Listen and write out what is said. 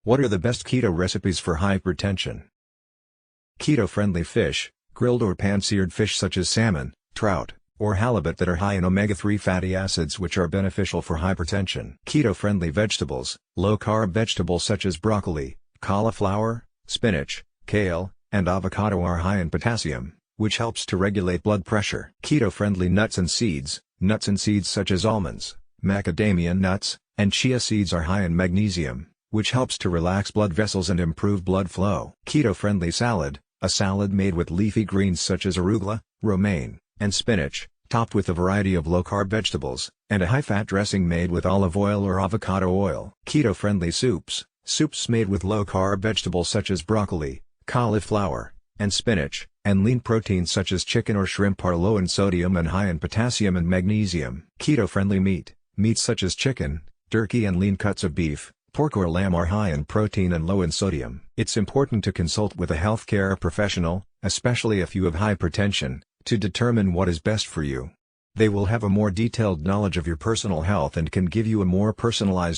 What are the best keto recipes for hypertension? Keto-friendly fish, grilled or pan-seared fish such as salmon, trout, or halibut that are high in omega-3 fatty acids which are beneficial for hypertension. Keto-friendly vegetables, low-carb vegetables such as broccoli, cauliflower, spinach, kale, and avocado are high in potassium, which helps to regulate blood pressure. Keto-friendly nuts and seeds such as almonds, macadamia nuts, and chia seeds are high in magnesium, which helps to relax blood vessels and improve blood flow. Keto-friendly salad, a salad made with leafy greens such as arugula, romaine, and spinach, topped with a variety of low-carb vegetables, and a high-fat dressing made with olive oil or avocado oil. Keto-friendly soups made with low-carb vegetables such as broccoli, cauliflower, and spinach, and lean proteins such as chicken or shrimp are low in sodium and high in potassium and magnesium. Keto-friendly meats such as chicken, turkey and lean cuts of beef, pork or lamb are high in protein and low in sodium. It's important to consult with a healthcare professional, especially if you have hypertension, to determine what is best for you. They will have a more detailed knowledge of your personal health and can give you a more personalized